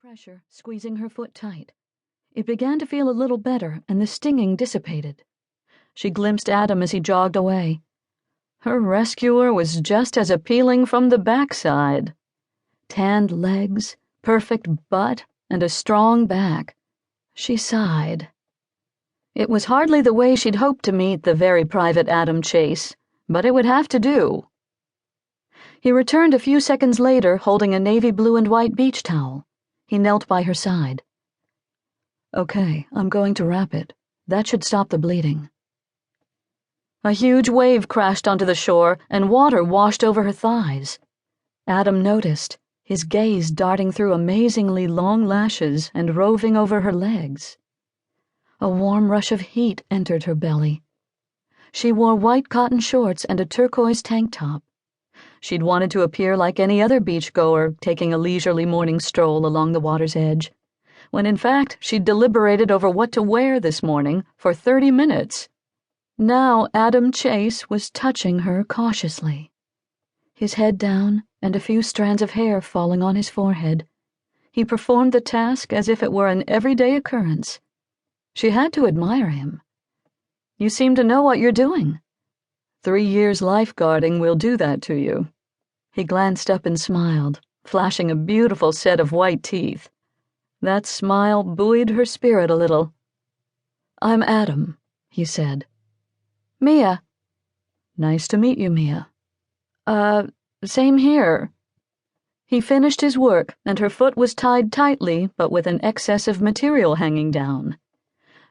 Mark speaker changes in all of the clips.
Speaker 1: pressure, squeezing her foot tight. It began to feel a little better, and the stinging dissipated. She glimpsed Adam as he jogged away. Her rescuer was just as appealing from the backside. Tanned legs, perfect butt, and a strong back. She sighed. It was hardly the way she'd hoped to meet the very private Adam Chase, but it would have to do. He returned a few seconds later, holding a navy blue and white beach towel. He knelt by her side. "Okay, I'm going to wrap it. That should stop the bleeding." A huge wave crashed onto the shore, and water washed over her thighs. Adam noticed, his gaze darting through amazingly long lashes and roving over her legs. A warm rush of heat entered her belly. She wore white cotton shorts and a turquoise tank top. She'd wanted to appear like any other beachgoer taking a leisurely morning stroll along the water's edge, when in fact she'd deliberated over what to wear this morning for 30 minutes. Now Adam Chase was touching her cautiously, his head down and a few strands of hair falling on his forehead. He performed the task as if it were an everyday occurrence. She had to admire him. "You seem to know what you're doing." 3 years lifeguarding will do that to you." He glanced up and smiled, flashing a beautiful set of white teeth. That smile buoyed her spirit a little. "I'm Adam," he said. "Mia." "Nice to meet you, Mia." Same here." He finished his work, and her foot was tied tightly, but with an excess of material hanging down.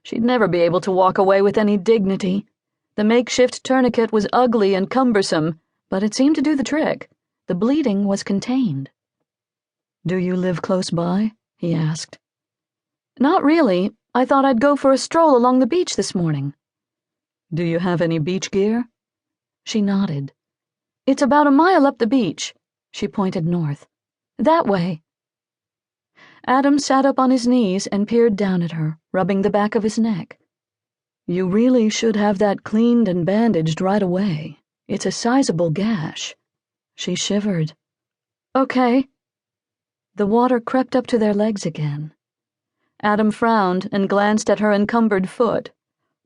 Speaker 1: She'd never be able to walk away with any dignity. The makeshift tourniquet was ugly and cumbersome, but it seemed to do the trick. The bleeding was contained. "Do you live close by?" he asked. "Not really. I thought I'd go for a stroll along the beach this morning." "Do you have any beach gear?" She nodded. "It's about a mile up the beach." She pointed north. "That way." Adam sat up on his knees and peered down at her, rubbing the back of his neck. "You really should have that cleaned and bandaged right away. It's a sizable gash." She shivered. "Okay." The water crept up to their legs again. Adam frowned and glanced at her encumbered foot.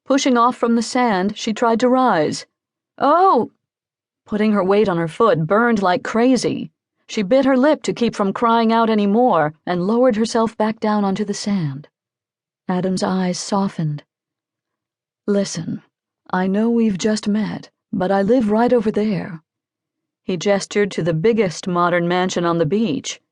Speaker 1: Pushing off from the sand, she tried to rise. "Oh!" Putting her weight on her foot burned like crazy. She bit her lip to keep from crying out any more and lowered herself back down onto the sand. Adam's eyes softened. "Listen, I know we've just met, but I live right over there." He gestured to the biggest modern mansion on the beach.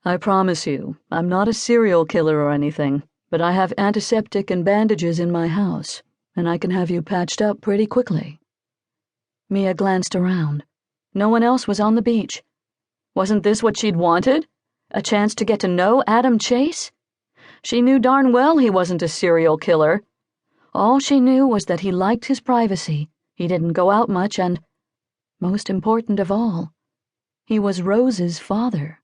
Speaker 1: "I promise you, I'm not a serial killer or anything, but I have antiseptic and bandages in my house, and I can have you patched up pretty quickly." Mia glanced around. No one else was on the beach. Wasn't this what she'd wanted? A chance to get to know Adam Chase? She knew darn well he wasn't a serial killer. All she knew was that he liked his privacy, he didn't go out much, and, most important of all, he was Rose's father.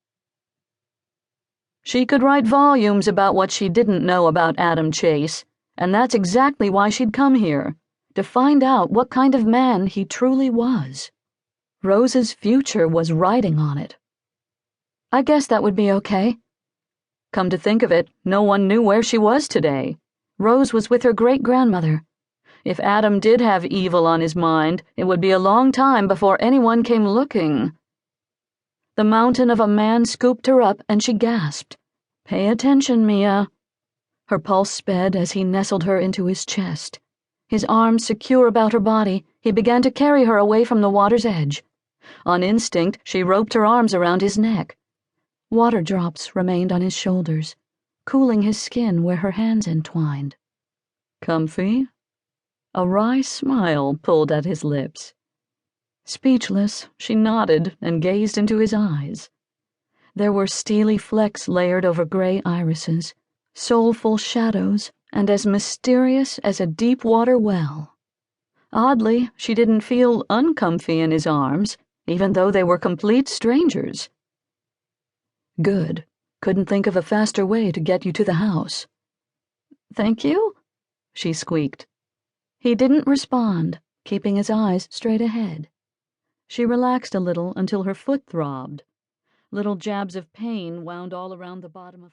Speaker 1: She could write volumes about what she didn't know about Adam Chase, and that's exactly why she'd come here, to find out what kind of man he truly was. Rose's future was riding on it. "I guess that would be okay." Come to think of it, no one knew where she was today. Rose was with her great-grandmother. If Adam did have evil on his mind, it would be a long time before anyone came looking. The mountain of a man scooped her up, and she gasped. "Pay attention, Mia." Her pulse sped as he nestled her into his chest. His arms secure about her body, he began to carry her away from the water's edge. On instinct, she roped her arms around his neck. Water drops remained on his shoulders, cooling his skin where her hands entwined. "Comfy?" A wry smile pulled at his lips. Speechless, she nodded and gazed into his eyes. There were steely flecks layered over gray irises, soulful shadows, and as mysterious as a deep-water well. Oddly, she didn't feel uncomfy in his arms, even though they were complete strangers. "Good. Couldn't think of a faster way to get you to the house." "Thank you," she squeaked. He didn't respond, keeping his eyes straight ahead. She relaxed a little until her foot throbbed. Little jabs of pain wound all around the bottom of her